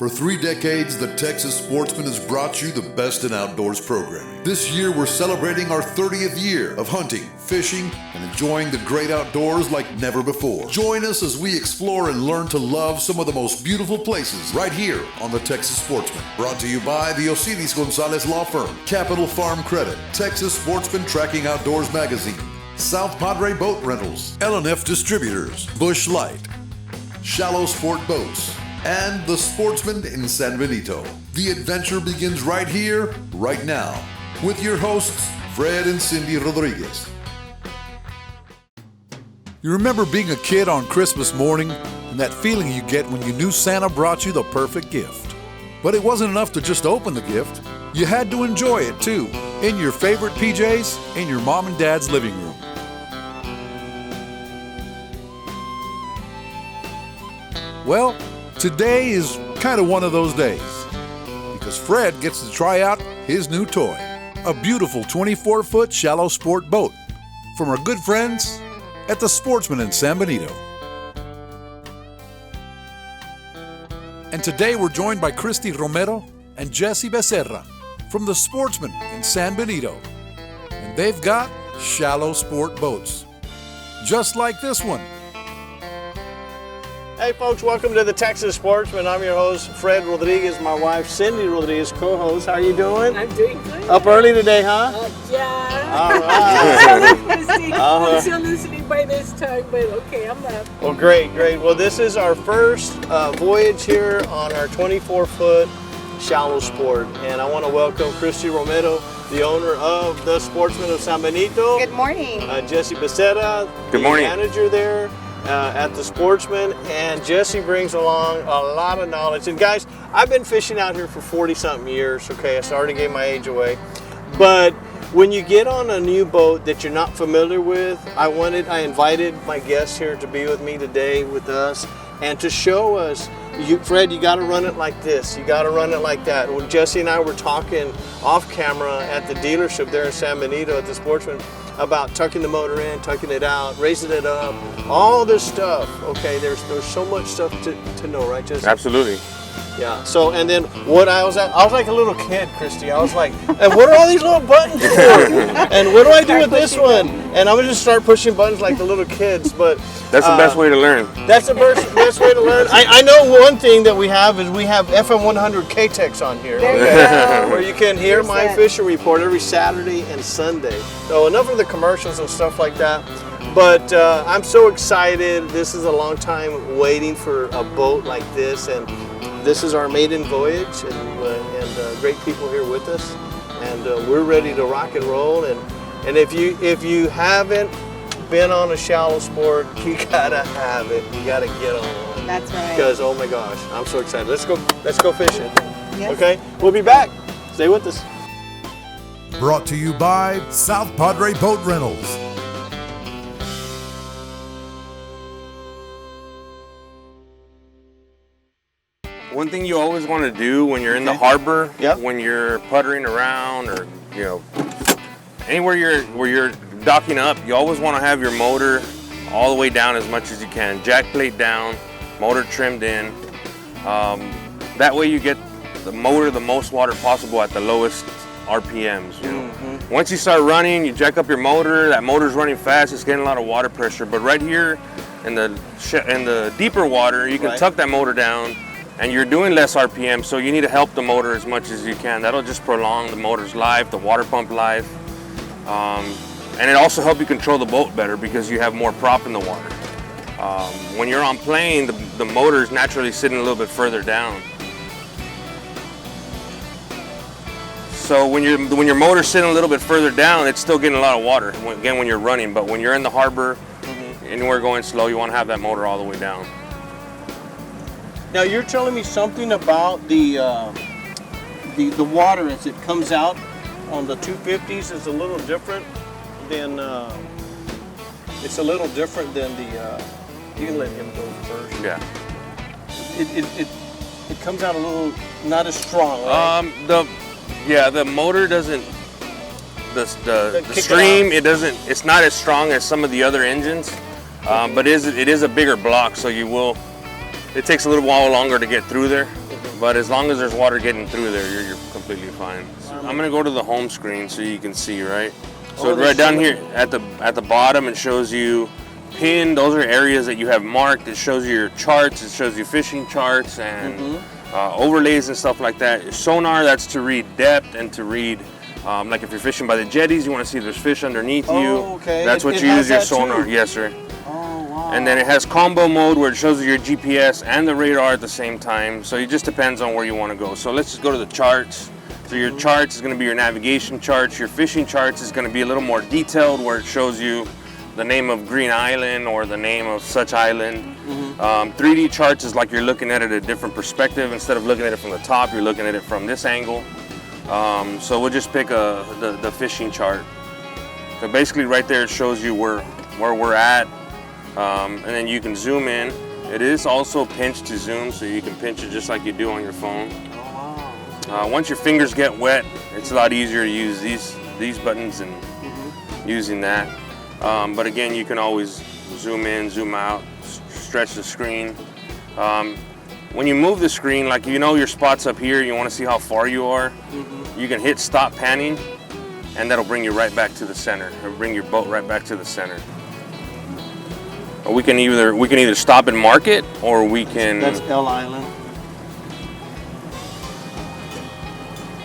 For 3 decades, the Texas Sportsman has brought you the best in outdoors programming. This year, we're celebrating our 30th year of hunting, fishing, and enjoying the great outdoors like never before. Join us as we explore and learn to love some of the most beautiful places right here on the Texas Sportsman. Brought to you by the Osiris Gonzalez Law Firm, Capital Farm Credit, Texas Sportsman Tracking Outdoors Magazine, South Padre Boat Rentals, L&F Distributors, Busch Light, Shallowsport Boats, and the Sportsman in San Benito. The adventure begins right here, right now, with your hosts, Fred and Cindy Rodriguez. You remember being a kid on Christmas morning and that feeling you get when you knew Santa brought you the perfect gift. But it wasn't enough to just open the gift. You had to enjoy it too, in your favorite PJs, in your mom and dad's living room. Well, today is kind of one of those days, because Fred gets to try out his new toy, a beautiful 24-foot Shallowsport boat from our good friends at the Sportsman in San Benito. And today we're joined by Christi Romero and Jesse Becerra from the Sportsman in San Benito. And they've got Shallowsport boats, just like this one. Hey folks, welcome to the Texas Sportsman. I'm your host, Fred Rodriguez, my wife, Cindy Rodriguez, co-host. How are you doing? I'm doing good. Up early today, huh? Yeah. All right. I'm still listening by this time, but okay, I'm up. Well, great. Well, this is our first voyage here on our 24-foot Shallowsport. And I want to welcome Christi Romero, the owner of the Sportsman of San Benito. Good morning. Jesse Becerra, the manager there. At the Sportsman, and Jesse brings along a lot of knowledge. And guys, I've been fishing out here for 40-something years. Okay, I started to give my age away. But when you get on a new boat that you're not familiar with, I invited my guests here to be with me today with us and to show us, Fred, you got to run it like this. You got to run it like that. When Jesse and I were talking off camera at the dealership there in San Benito at the Sportsman, about tucking the motor in, tucking it out, raising it up, all this stuff. Okay, there's so much stuff to know, right, Jesse? Absolutely. Yeah. So, and then what I was like a little kid, Christy. I was like, and what are all these little buttons for? And what do I do with this one? And I'm gonna just start pushing buttons like the little kids. But that's the best way to learn. That's the best way to learn. I know one thing that we have FM 100 K-Tex on here, where you can hear my fishing report every Saturday and Sunday. So enough of the commercials and stuff like that. But I'm so excited. This is a long time waiting for a boat like this, and this is our maiden voyage, and great people here with us, and we're ready to rock and roll. And if you haven't been on a Shallowsport, you gotta have it. You gotta get on one. That's right. Because oh my gosh, I'm so excited. Let's go fishing. Yes. Okay, we'll be back. Stay with us. Brought to you by South Padre Boat Rentals. One thing you always want to do when you're in the harbor, when you're puttering around, or anywhere where you're docking up, you always want to have your motor all the way down as much as you can. Jack plate down, motor trimmed in. That way you get the motor the most water possible at the lowest RPMs. Mm-hmm. Once you start running, you jack up your motor. That motor's running fast. It's getting a lot of water pressure. But right here in the deeper water, you can tuck that motor down. And you're doing less RPM, so you need to help the motor as much as you can. That'll just prolong the motor's life, the water pump life. And it also helps you control the boat better because you have more prop in the water. When you're on plane, the motor is naturally sitting a little bit further down. So when your motor's sitting a little bit further down, it's still getting a lot of water, again, when you're running. But when you're in the harbor, anywhere going slow, you want to have that motor all the way down. Now you're telling me something about the water as it comes out on the 250s is a little different than the. You can let him go first. Yeah. It comes out a little not as strong. Right? The motor doesn't. The stream it's not as strong as some of the other engines, but it is a bigger block, so it takes a little while longer to get through there. But as long as there's water getting through there, you're completely fine. So I'm gonna go to the home screen so you can see, right? So right down here at the bottom, it shows you pinned. Those are areas that you have marked. It shows you your charts. It shows you fishing charts and overlays and stuff like that. Your sonar, that's to read depth and to read, like if you're fishing by the jetties, you want to see if there's fish underneath you. Okay. That's what you use your sonar. Yes, sir. Oh, wow. And then it has combo mode where it shows you your GPS and the radar at the same time. So it just depends on where you want to go. So let's just go to the charts. So your charts is going to be your navigation charts. Your fishing charts is going to be a little more detailed where it shows you the name of Green Island or the name of such island. 3D charts is like you're looking at it at a different perspective. Instead of looking at it from the top, you're looking at it from this angle. So we'll just pick the fishing chart. So basically right there it shows you where we're at. And then you can zoom in. It is also pinch to zoom, so you can pinch it just like you do on your phone. Once your fingers get wet, it's a lot easier to use these buttons and using that. But again, you can always zoom in, zoom out, stretch the screen. When you move the screen, like you know your spot's up here, you want to see how far you are, you can hit stop panning, and that'll bring you right back to the center. It'll bring your boat right back to the center. Or we can either stop and mark it, or we can. That's L Island.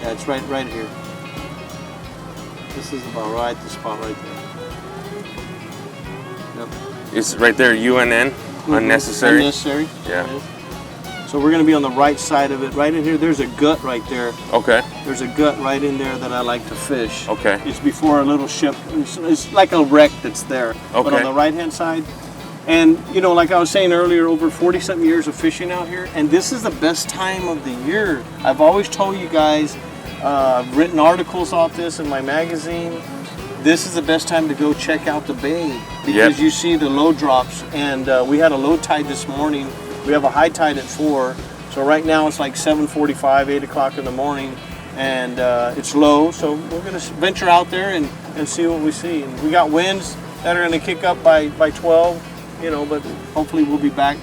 Yeah, it's right here. This is about right, the spot right there. Yep. It's right there, UNN, unnecessary. Unnecessary. Yeah. So we're going to be on the right side of it. Right in here, there's a gut right there. Okay. There's a gut right in there that I like to fish. Okay. It's before a little ship. It's like a wreck that's there. Okay. But on the right-hand side. And, you know, like I was saying earlier, over 40-something years of fishing out here, and this is the best time of the year. I've always told you guys, I've written articles on this in my magazine. This is the best time to go check out the bay because you see the low drops. And we had a low tide this morning. We have a high tide at 4. So right now it's like 7:45, 8 o'clock in the morning. And it's low. So we're going to venture out there and see what we see. And we got winds that are going to kick up by 12. You know, but hopefully we'll be back.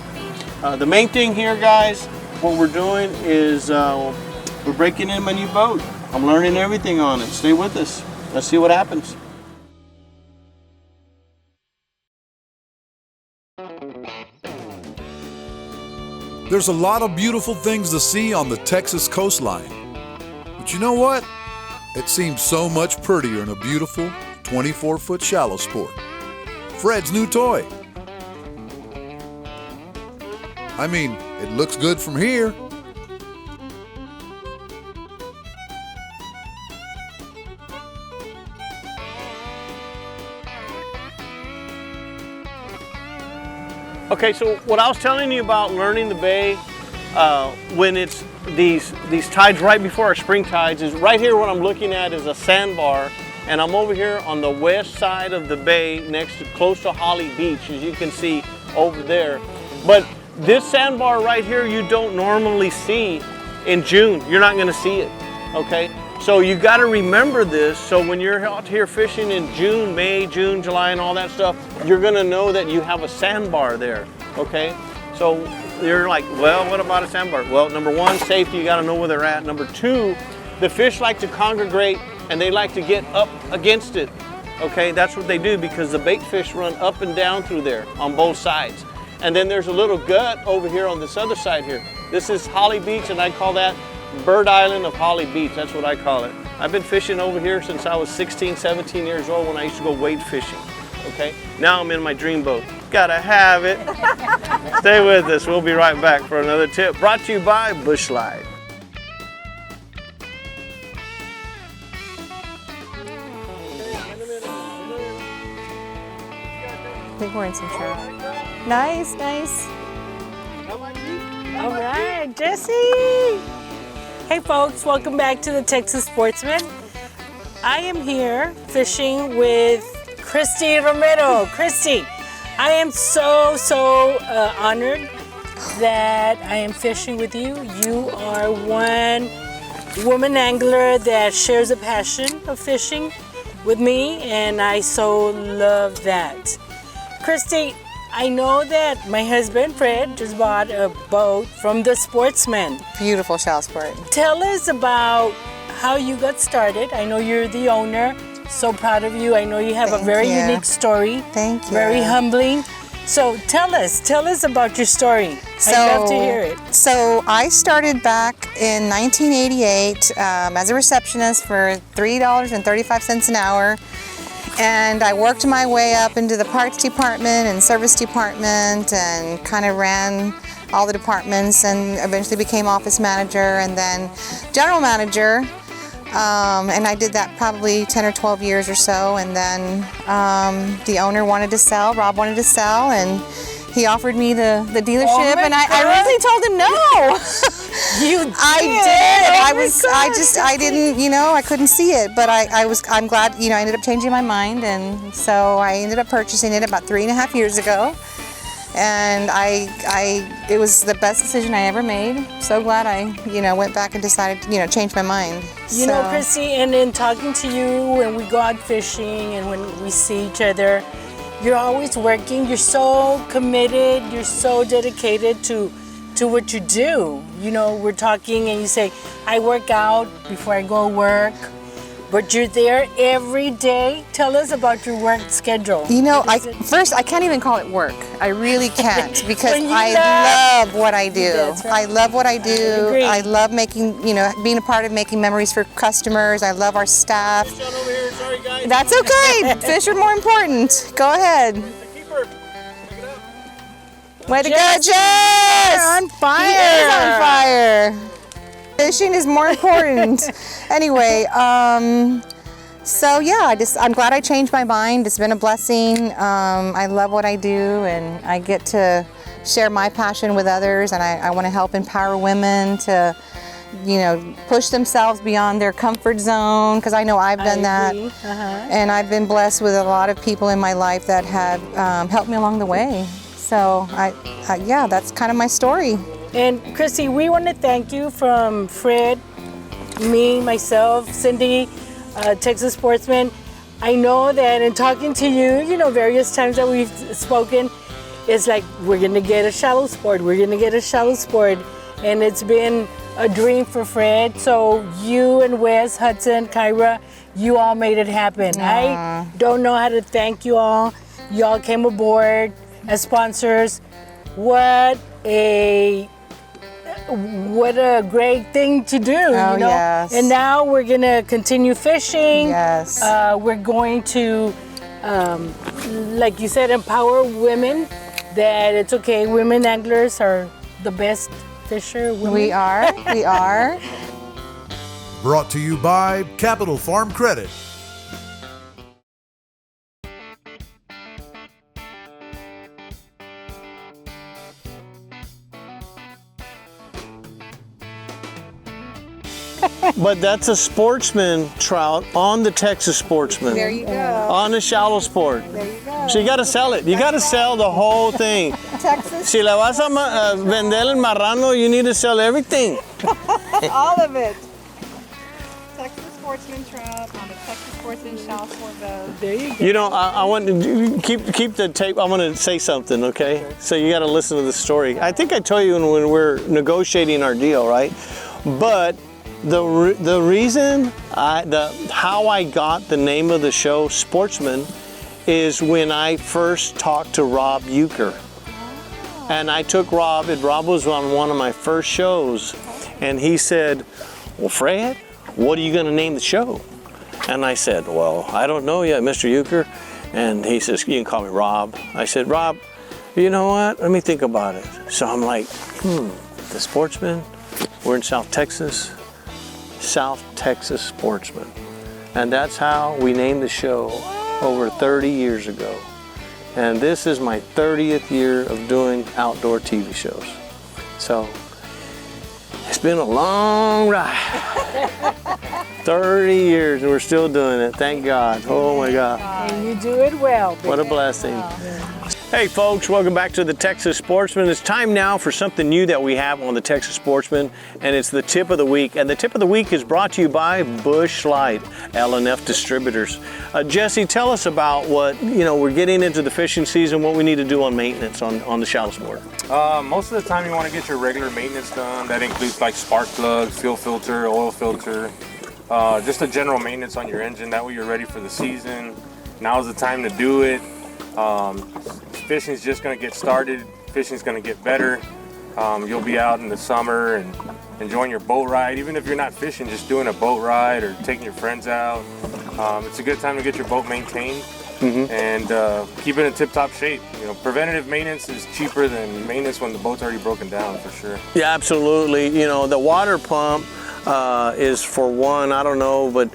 The main thing here, guys, what we're doing is we're breaking in my new boat. I'm learning everything on it. Stay with us. Let's see what happens. There's a lot of beautiful things to see on the Texas coastline. But you know what? It seems so much prettier in a beautiful 24-foot Shallowsport. Fred's new toy. I mean, it looks good from here. Okay, so what I was telling you about learning the bay when it's these tides right before our spring tides is right here. What I'm looking at is a sandbar, and I'm over here on the west side of the bay, close to Holly Beach, as you can see over there. But this sandbar right here, you don't normally see in June. You're not going to see it, okay? So you got to remember this. So when you're out here fishing in June, May, June, July, and all that stuff, you're going to know that you have a sandbar there, okay? So you're like, well, what about a sandbar? Well, number one, safety, you got to know where they're at. Number two, the fish like to congregate and they like to get up against it, okay? That's what they do because the bait fish run up and down through there on both sides. And then there's a little gut over here on this other side here. This is Holly Beach, and I call that Bird Island of Holly Beach. That's what I call it. I've been fishing over here since I was 16, 17 years old when I used to go wade fishing, okay? Now I'm in my dream boat. Gotta have it. Stay with us. We'll be right back for another tip brought to you by Bush Light. I think we're in some trout. Nice, nice. All right, Jesse. Hey folks, welcome back to the Texas Sportsman. I am here fishing with Christi Romero. Christi, I am so honored that I am fishing with you. You are one woman angler that shares a passion of fishing with me, and I so love that. Christi, I know that my husband Fred just bought a boat from the Sportsman. Beautiful Shallowsport. Tell us about how you got started. I know you're the owner. So proud of you. I know you have a very unique story. Thank you. Very humbling. So tell us about your story. I'd love to hear it. So I started back in 1988 as a receptionist for $3.35 an hour. And I worked my way up into the parts department and service department and kind of ran all the departments and eventually became office manager and then general manager. And I did that probably 10 or 12 years or so. And then the owner wanted to sell, Rob wanted to sell, and he offered me the dealership, and I really told him no. You did. I did. I didn't, I couldn't see it, but I'm glad, I ended up changing my mind, and so I ended up purchasing it about 3.5 years ago. And it was the best decision I ever made. So glad I, went back and decided to, change my mind. You know, Christi, and in talking to you when we go out fishing and when we see each other, you're always working. You're so committed. You're so dedicated to what you do. We're talking and you say, I work out before I go work. But you're there every day. Tell us about your work schedule. I can't even call it work. I really can't because I love what I do. That's right. I love what I do. I love making, being a part of making memories for customers. I love our staff. Fish out over here. Sorry, guys. That's okay. Fish are more important. Go ahead. Keeper. Pick it up. Way to go, Jess! On fire. He is on fire. Fishing is more important. Anyway, so yeah, I'm glad I changed my mind. It's been a blessing. I love what I do, and I get to share my passion with others, and I want to help empower women to, push themselves beyond their comfort zone, because I know I've done that. And I've been blessed with a lot of people in my life that have helped me along the way. So yeah, that's kind of my story. And Christi, we want to thank you from Fred, me, myself, Cindy, Texas Sportsman. I know that in talking to you, various times that we've spoken, it's like, we're going to get a Shallowsport, we're going to get a Shallowsport. And it's been a dream for Fred. So you and Wes, Hudson, Kyra, you all made it happen. I don't know how to thank you all. You all came aboard as sponsors. What a great thing to do, Yes. And now we're gonna continue fishing. Yes. We're going to, like you said, empower women that it's okay. Women anglers are the best fisher. Women. We are. Brought to you by Capital Farm Credit. But that's a Sportsman trout on the Texas Sportsman. There you go. On the Shallowsport. There you go. So you got to sell it. You got to sell the whole thing. Texas. Si le vas a vender el marrano, you need to sell everything. All of it. Texas Sportsman trout on the Texas Sportsman Shallowsport boat. There you go. I want to keep the tape. I want to say something, okay? So you got to listen to the story. I think I told you when we're negotiating our deal, right? But the reason how I got the name of the show Sportsman is when I first talked to Rob Euchre. And I took Rob, and Rob was on one of my first shows, and he said, well, Fred, what are you going to name the show? And I said, well, I don't know yet, Mr. Euchre. And he says, you can call me Rob. I said, Rob, you know what? Let me think about it. So I'm like, the Sportsman, we're in South Texas Sportsman. And that's how we named the show over 30 years ago. And this is my 30th year of doing outdoor TV shows. So it's been a long ride. 30 years and we're still doing it. Thank God. Oh my God. And you do it well. What a blessing. Hey folks, welcome back to the Texas Sportsman. It's time now for something new that we have on the Texas Sportsman, and it's the tip of the week. And the tip of the week is brought to you by Busch Light, L&F Distributors. Jesse, tell us about what, we're getting into the fishing season, what we need to do on maintenance on the Shallowsport. Most of the time you want to get your regular maintenance done. That includes like spark plugs, fuel filter, oil filter, just a general maintenance on your engine. That way you're ready for the season. Now's the time to do it. Fishing's just going to get started. Fishing's going to get better. You'll be out in the summer and enjoying your boat ride. Even if you're not fishing, just doing a boat ride or taking your friends out. It's a good time to get your boat maintained and keep it in tip-top shape. Preventative maintenance is cheaper than maintenance when the boat's already broken down, for sure. Yeah, absolutely. The water pump is for one, I don't know, but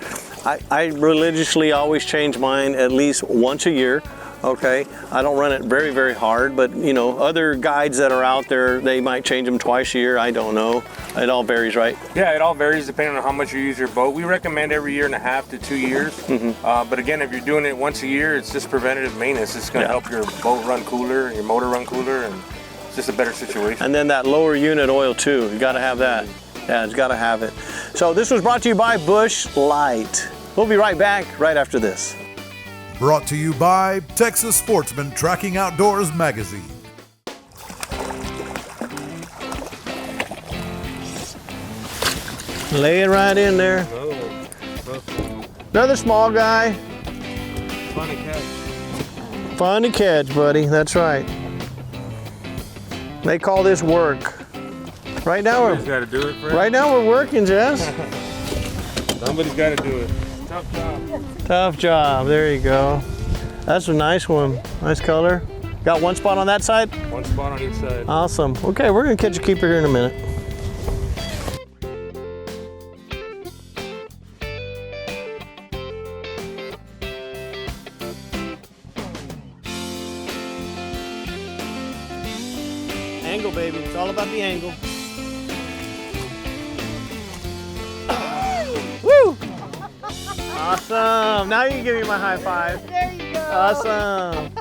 I religiously always change mine at least once a year. Okay, I don't run it very, very hard, but other guides that are out there, they might change them twice a year. I don't know. It all varies, right? Yeah, it all varies depending on how much you use your boat. We recommend every 1.5 to 2 years. But again, if you're doing it once a year, it's just preventative maintenance. It's going to help your boat run cooler, your motor run cooler, and it's just a better situation. And then that lower unit oil too. You got to have that. Yeah, it's got to have it. So this was brought to you by Busch Light. We'll be right back right after this. Brought to you by Texas Sportsman Tracking Outdoors magazine. Lay it right in there. Another small guy. Fun to catch. Fun to catch, buddy. That's right. They call this work. Right now Somebody's got to do it, Fred. Right now we're working, Jess. Somebody's got to do it. Tough job. Tough job. There you go. That's a nice one. Nice color. Got one spot on that side? One spot on each side. Awesome. Okay, we're gonna catch a keeper here in a minute. Angle, baby. It's all about the angle. Woo! Awesome. Now you can give me my high five. There you go. Awesome.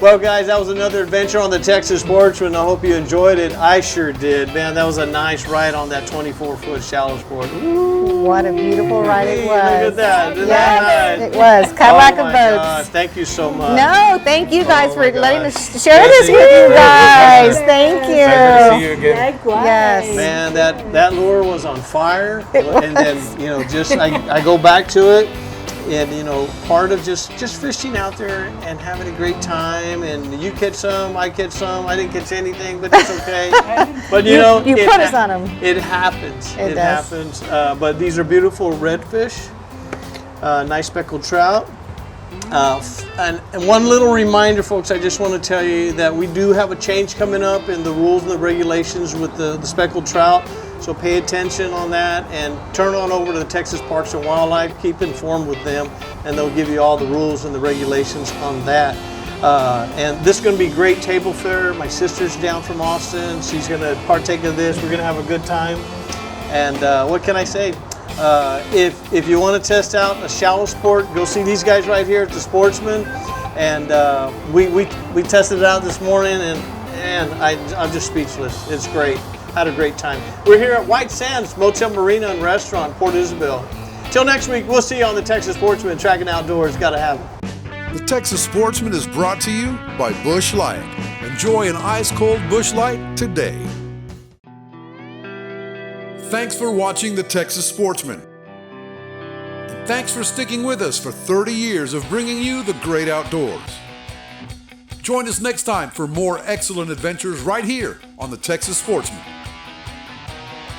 Well, guys, that was another adventure on the Texas Sportsman. I hope you enjoyed it. I sure did. Man, that was a nice ride on that 24-foot Shallowsport. Ooh, what a beautiful ride it was. Look at that. Isn't that nice? It was. Cadillac of boats. Gosh, thank you so much. No, thank you guys for letting gosh. us share this with you guys. Thank you. Nice to see you again. Likewise. Yes. Man, that lure was on fire. And then, just I go back to it. And part of just fishing out there and having a great time, and you catch some, I catch some, I didn't catch anything, but it's okay. But you put us on them. It happens. It does. happens. But these are beautiful redfish, nice speckled trout. And one little reminder, folks, I just want to tell you that we do have a change coming up in the rules and the regulations with the speckled trout. So pay attention on that and turn on over to the Texas Parks and Wildlife. Keep informed with them, and they'll give you all the rules and the regulations on that. And this is going to be great table fare. My sister's down from Austin. She's going to partake of this. We're going to have a good time. And what can I say? If you want to test out a Shallowsport, go see these guys right here at the Sportsman. And we tested it out this morning, and I'm just speechless. It's great. Had a great time. We're here at White Sands Motel Marina and Restaurant, Port Isabel. Till next week, we'll see you on the Texas Sportsman Tracking Outdoors. Gotta have it. The Texas Sportsman is brought to you by Busch Light. Enjoy an ice-cold Busch Light today. Thanks for watching the Texas Sportsman. And thanks for sticking with us for 30 years of bringing you the great outdoors. Join us next time for more excellent adventures right here on the Texas Sportsman.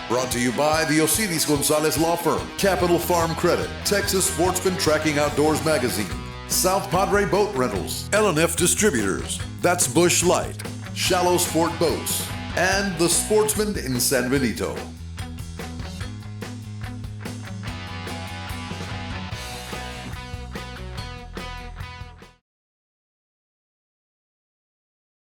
Brought to you by the Osiris Gonzalez Law Firm, Capital Farm Credit, Texas Sportsman Tracking Outdoors Magazine, South Padre Boat Rentals, L&F Distributors, that's Busch Light, Shallowsport Boats, and the Sportsman in San Benito.